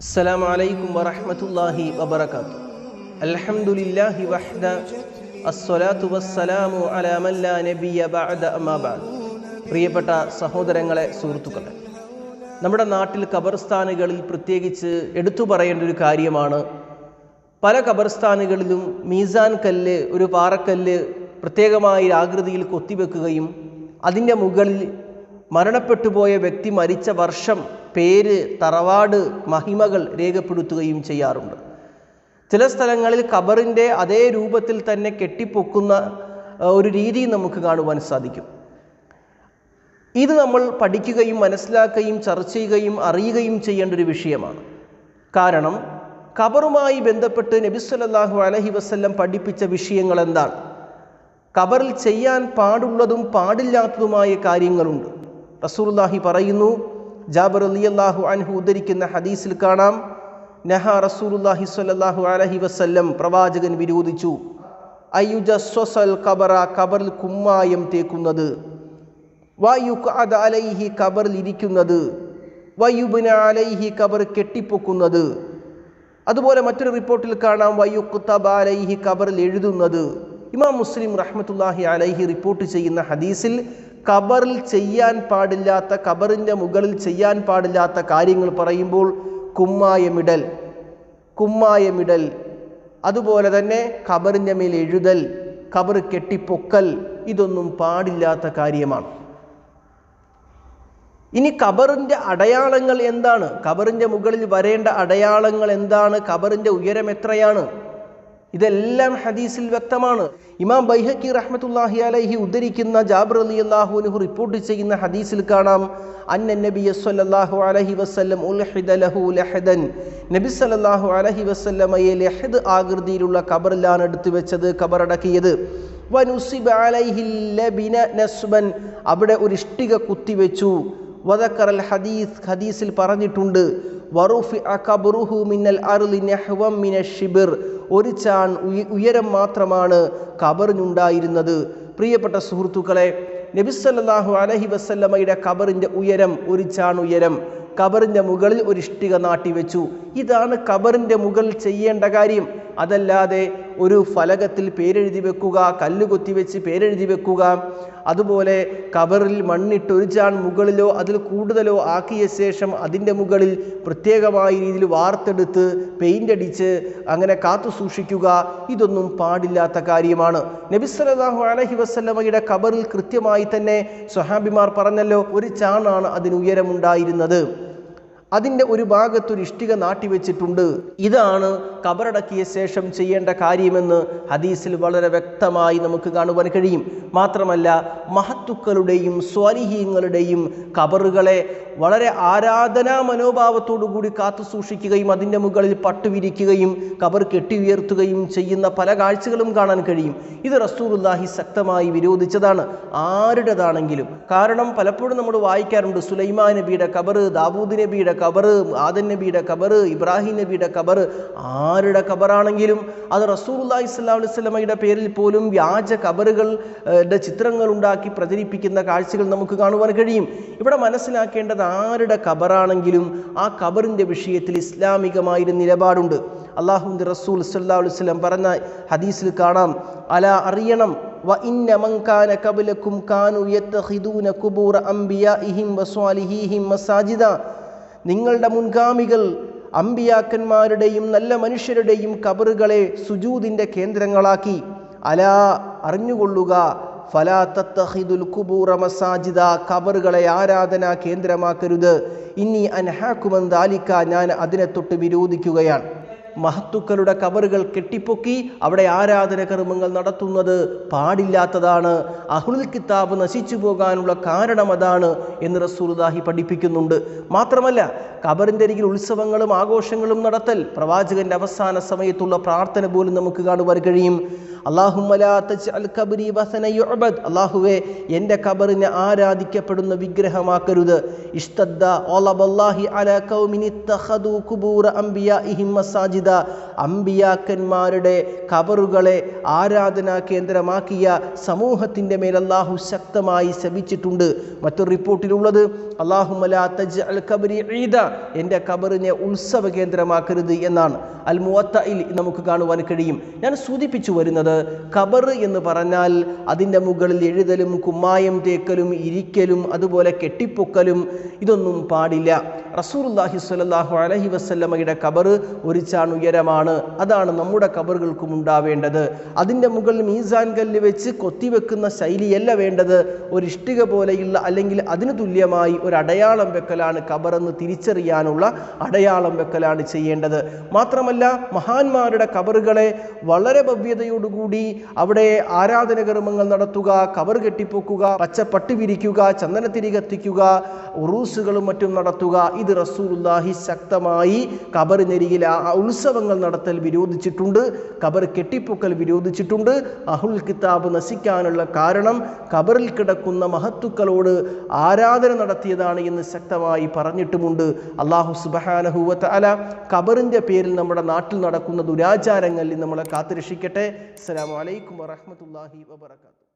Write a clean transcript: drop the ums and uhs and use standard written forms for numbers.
അസ്സലാമു അലൈക്കും വറഹ്മത്തുള്ളാഹി വബറകാതുഹു. അൽഹംദുലില്ലാഹി വഹ്ദ അസ്സലാത്തു വസ്സലാമു അലാ മൻ ലാ നബിയ ബഅദ അമ്മാ ബഅദ്. പ്രിയപ്പെട്ട സഹോദരങ്ങളെ, സുഹൃത്തുക്കളെ, നമ്മുടെ നാട്ടിൽ ഖബർസ്ഥാനുകളിൽ പ്രത്യേകിച്ച് എടുത്തു പറയേണ്ട ഒരു കാര്യമാണ്, പല ഖബർസ്ഥാനുകളിലും മീസാൻ കല്ല്, ഒരു പാറക്കല്ല് പ്രത്യേകമായ ആകൃതിയിൽ കൊത്തിവെക്കുകയും അതിൻ്റെ മുകളിൽ മരണപ്പെട്ടുപോയ വ്യക്തി മരിച്ച വർഷം, പേര്, തറവാട്, മഹിമകൾ രേഖപ്പെടുത്തുകയും ചെയ്യാറുണ്ട്. ചില സ്ഥലങ്ങളിൽ ഖബറിൻ്റെ അതേ രൂപത്തിൽ തന്നെ കെട്ടിപ്പൊക്കുന്ന ഒരു രീതി നമുക്ക് കാണുവാൻ സാധിക്കും. ഇത് നമ്മൾ പഠിക്കുകയും മനസ്സിലാക്കുകയും ചർച്ച ചെയ്യുകയും അറിയുകയും ചെയ്യേണ്ട ഒരു വിഷയമാണ്. കാരണം ഖബറുമായി ബന്ധപ്പെട്ട് നബി സല്ലല്ലാഹു അലൈഹി വസല്ലം പഠിപ്പിച്ച വിഷയങ്ങൾ എന്താണ്? ഖബറിൽ ചെയ്യാൻ പാടുള്ളതും പാടില്ലാത്തതുമായ കാര്യങ്ങളുണ്ട്. റസൂലുള്ളാഹി പറയുന്നു, ജാബിർ റളിയല്ലാഹു അൻഹു ഉദ്ധരിക്കുന്ന ഹദീസിൽ കാണാം, നഹ റസൂലുള്ളാഹി സ്വല്ലല്ലാഹു അലൈഹി വസല്ലം, പ്രവാചകൻ വിരോധിച്ചു, അയ്യുജസ്വസൽ ഖബറ, ഖബറിൽ കുമ്മായം തേക്കുന്നത്, വയുഖഅദ അലൈഹി, ഖബറിൽ ഇരിക്കുന്നത്, വയുബ്ന അലൈഹി, ഖബർ കെട്ടിപ്പൊക്കുന്നത്. അതുപോലെ മറ്റൊരു റിപ്പോർട്ടിൽ കാണാം, വയുഖ്തബ അലൈഹി, ഖബറിൽ എഴുതുന്നത്. ഇമാം മുസ്ലിം റഹ്മത്തുള്ളാഹി അലൈഹി റിപ്പോർട്ട് ചെയ്യുന്ന ഹദീസിൽ ഖബറിൽ ചെയ്യാൻ പാടില്ലാത്ത, ഖബറിൻ്റെ മുകളിൽ ചെയ്യാൻ പാടില്ലാത്ത കാര്യങ്ങൾ പറയുമ്പോൾ കുമ്മായമിടൽ, അതുപോലെ തന്നെ ഖബറിൻ്റെ മേൽ എഴുതൽ, ഖബർ കെട്ടിപ്പൊക്കൽ, ഇതൊന്നും പാടില്ലാത്ത കാര്യമാണ്. ഇനി ഖബറിൻ്റെ അടയാളങ്ങൾ എന്താണ്? ഖബറിൻ്റെ മുകളിൽ വരേണ്ട അടയാളങ്ങൾ എന്താണ്? ഖബറിൻ്റെ ഉയരം എത്രയാണ്? ഇതെല്ലാം ഹദീസിൽ വ്യക്തമാണ്. ഇമാം ബൈഹഖി റഹ്മത്തുള്ളാഹി അലൈഹി ഉദ്ധരിക്കുന്ന ജാബിർ റളിയല്ലാഹു അൻഹു റിപ്പോർട്ട് ചെയ്യുന്ന ഹദീസിൽ കാണാം, അന്ന നബിയ സല്ലല്ലാഹു അലൈഹി വസല്ലം ഉൽഹിദ ലഹു ലഹദൻ, നബി സല്ലല്ലാഹു അലൈഹി വസല്ലമയെ ലഹദ് ആകൃതിയിലുള്ള ഖബറിലാണ് എടുത്തു വെച്ചത്, ഖബറടക്കിയത്. വനുസിബ അലൈഹി ലബിന നസ്ബൻ, അവിടെ ഒരു ഇഷ്ടിക കുത്തിവെച്ചു. വദക്കറൽ ഹദീസ്, ഹദീസിൽ പറഞ്ഞിട്ടുണ്ട്, വറുഫിഅ ഖബ്റുഹു മിനൽ അർളി നഹ്വം മിനശ് ശിബ്ർ, ഒരു ചാൺ ഉയരം മാത്രമാണ് ഖബറിനുണ്ടായിരുന്നത്. പ്രിയപ്പെട്ട സുഹൃത്തുക്കളെ, നബി സല്ലല്ലാഹു അലൈഹി വസല്ലമയുടെ ഖബറിൻ്റെ ഉയരം ഒരു ചാൺ ഉയരം. ഖബറിൻ്റെ മുകളിൽ ഒരു ഇഷ്ടിക നാട്ടിവെച്ചു. ഇതാണ് ഖബറിൻ്റെ മുകളിൽ ചെയ്യേണ്ട കാര്യം. അതല്ലാതെ ഒരു ഫലകത്തിൽ പേരെഴുതി വെക്കുക, കല്ല് കൊത്തിവെച്ച് പേരെഴുതി വെക്കുക, അതുപോലെ ഖബറിൽ മണ്ണിട്ട് ഒരു ചാൺ മുകളിലോ അതിൽ കൂടുതലോ ആക്കിയ ശേഷം അതിൻ്റെ മുകളിൽ പ്രത്യേകമായ രീതിയിൽ വാർത്തെടുത്ത് പെയിൻ്റ് അടിച്ച് അങ്ങനെ കാത്തു സൂക്ഷിക്കുക, ഇതൊന്നും പാടില്ലാത്ത കാര്യമാണ്. നബി സല്ലല്ലാഹു അലൈഹി വസല്ലമയുടെ ഖബറിൽ കൃത്യമായി തന്നെ സ്വഹാബിമാർ പറഞ്ഞല്ലോ, ഒരു ചാണാണ് അതിന് ഉയരമുണ്ടായിരുന്നത്. അതിൻ്റെ ഒരു ഭാഗത്തൊരു ഇഷ്ടിക നാട്ടിവെച്ചിട്ടുണ്ട്. ഇതാണ് ഖബറടക്കിയ ശേഷം ചെയ്യേണ്ട കാര്യമെന്ന് ഹദീസിൽ വളരെ വ്യക്തമായി നമുക്ക് കാണുവാൻ കഴിയും. മാത്രമല്ല, മഹത്തുക്കളുടെയും സ്വാലിഹീങ്ങളുടെയും ഖബറുകളെ വളരെ ആരാധനാ മനോഭാവത്തോടു കൂടി കാത്തു സൂക്ഷിക്കുകയും അതിൻ്റെ മുകളിൽ പട്ടുവിരിക്കുകയും ഖബർ കെട്ടി ഉയർത്തുകയും ചെയ്യുന്ന പല കാഴ്ചകളും കാണാൻ കഴിയും. ഇത് റസൂലുള്ളാഹി ശക്തമായി വിരോധിച്ചതാണ്, ആരുടേതാണെങ്കിലും. കാരണം പലപ്പോഴും നമ്മൾ വായിക്കാറുണ്ട്, സുലൈമാൻ നബിയുടെ ഖബർ, ദാവൂദ് നബിയുടെ ഖബർ, ആദൻ നബിയുടെ ഖബർ, ഇബ്രാഹിം നബിയുടെ ഖബർ, ആരുടെ ഖബറാണെങ്കിലും അത് റസൂലുള്ളാഹി സ്വല്ലല്ലാഹു അലൈഹി വസല്ലമയുടെ പേരിൽ പോലും വ്യാജ ഖബറുകളുടെ ചിത്രങ്ങൾ ഉണ്ടാക്കി പ്രചരിപ്പിക്കുന്ന കാഴ്ചകൾ നമുക്ക് കാണുവാൻ കഴിയും. ഇവിടെ മനസ്സിലാക്കേണ്ടത്, ആരുടെ ഖബറാണെങ്കിലും ആ ഖബറിൻ്റെ വിഷയത്തിൽ ഇസ്ലാമികമായൊരു നിലപാടുണ്ട്. അല്ലാഹുവിൻ്റെ റസൂൽ സ്വല്ലല്ലാഹു അലൈഹി വസല്ലം പറഞ്ഞ ഹദീസിൽ കാണാം, അലാ അറിയണം, വ ഇന്ന മൻ കാന ഖബലകും കാനു യത്തഖിദൂന ഖുബൂറ അംബിയാഇഹിം വസ്വാലിഹീഹിം മസാജിദ, നിങ്ങളുടെ മുൻഗാമികൾ അമ്പിയാക്കന്മാരുടെയും നല്ല മനുഷ്യരുടെയും ഖബറുകളെ സുജൂദിൻ്റെ കേന്ദ്രങ്ങളാക്കി. അലാ അറിഞ്ഞുകൊള്ളുക, ഫലാ തത്തഖിദുൽ ഖുബൂറ മസാജിദ, ഖബറുകളെ ആരാധനാ കേന്ദ്രമാക്കരുത്. ഇന്നി അൻഹാകുമൻ ദാലിക, ഞാൻ അതിനെ തൊട്ട് വിരോധിക്കുകയാണ്. മഹത്തുക്കളുടെ ഖബറുകൾ കെട്ടിപ്പൊക്കി അവിടെ ആരാധന കർമ്മങ്ങൾ നടത്തുന്നത് പാടില്ലാത്തതാണ്. അഹ്ലുൽ കിതാബ് നശിച്ചു പോകാനുള്ള കാരണം അതാണ് എന്ന് റസൂലുള്ളാഹി പഠിപ്പിക്കുന്നുണ്ട്. മാത്രമല്ല, ഖബറിൻ്റെ അരികിൽ ഉത്സവങ്ങളും ആഘോഷങ്ങളും നടത്തൽ, പ്രവാചകന്റെ അവസാന സമയത്തുള്ള പ്രാർത്ഥന പോലും നമുക്ക് കാണുവാൻ കഴിയും. അല്ലാഹുമ്മ ലാ തജ്അൽ ഖബ്രി വസന യുഅബദ്, അല്ലാഹുവേ എൻ്റെ ഖബറിനെ ആരാധിക്കപ്പെടുന്ന വിഗ്രഹമാക്കരുത്. ഇഷ്തദ്ദ ഖലബല്ലാഹി അലാ ഖൗമിൻ ഇത്തഖദു ഖുബൂറ അംബിയാഇഹിം മസാജിദ, അംബിയാക്കന്മാരുടെ ഖബറുകളെ ആരാധനാ കേന്ദ്രമാക്കിയ സമൂഹത്തിൻ്റെ മേൽ അല്ലാഹു ശക്തമായി ശപിച്ചിട്ടുണ്ട്. മറ്റൊരു റിപ്പോർട്ടിലുള്ളത് അല്ലാഹുമ്മ ലാ തജ്അൽ ഖബ്രി ഈദ, എൻ്റെ ഖബറിനെ ഉത്സവ കേന്ദ്രമാക്കരുത് എന്നാണ്. അൽ മുവത്തയിൽ നമുക്ക് കാണുവാൻ കഴിയും. ഞാൻ സൂചിപ്പിച്ചു വരുന്നത്, ഖബർ എന്ന് പറഞ്ഞാൽ അതിൻ്റെ മുകളിൽ എഴുതലും കുമ്മായം തേക്കലും ഇരിക്കലും അതുപോലെ കെട്ടിപ്പൊക്കലും ഇതൊന്നും പാടില്ല. റസൂലുള്ളാഹി സ്വല്ലല്ലാഹു അലൈഹി വസല്ലമയുടെ ഖബർ ഒരു ചാൺ ഉയരമാണ്. അതാണ് നമ്മുടെ ഖബറുകൾക്കും ഉണ്ടാവേണ്ടത്. അതിൻ്റെ മുകളിൽ മീസാൻ കല്ല് വെച്ച് കൊത്തിവെക്കുന്ന ശൈലിയല്ല വേണ്ടത്. ഒരു ഇഷ്ടിക പോലെയുള്ള അല്ലെങ്കിൽ അതിന് തുല്യമായി ഒരു അടയാളം വെക്കലാണ് ഖബറെന്ന് തിരിച്ചറിയാനുള്ള അടയാളം വെക്കലാണ് ചെയ്യേണ്ടത്. മാത്രമല്ല, മഹാന്മാരുടെ ഖബറുകളെ വളരെ ഭവ്യതയോടുകൂടി അവിടെ ആരാധനകർമ്മങ്ങൾ നടത്തുക, ഖബർ കെട്ടിപ്പൊക്കുക, പച്ചപ്പട്ട് വിരിക്കുക, ചന്ദനത്തിരി കത്തിക്കുക, ഉറൂസുകളും മറ്റും നടത്തുക, ഇത് റസൂലുള്ളാഹി ശക്തമായി ഖബറിനരികിൽ ഉത്സവങ്ങൾ നടത്തൽ വിരോധിച്ചിട്ടുണ്ട്. ഖബർ കെട്ടിപ്പൊക്കൽ വിരോധിച്ചിട്ടുണ്ട്. അഹ്ലുൽ കിതാബ് നശിക്കാനുള്ള കാരണം ഖബറിൽ കിടക്കുന്ന മഹത്തുക്കളോട് ആരാധന നടത്തിയതാണ് എന്ന് ശക്തമായി പറഞ്ഞിട്ടുമുണ്ട്. അല്ലാഹു സുബ്ഹാനഹു വ തആല ഖബറിൻ്റെ പേരിൽ നമ്മുടെ നാട്ടിൽ നടക്കുന്ന ദുരാചാരങ്ങളിൽ നമ്മളെ കാത്തുരക്ഷിക്കട്ടെ. അസ്സലാമു അലൈക്കും വറഹ്മത്തുള്ളാഹി വബറകാതുഹു.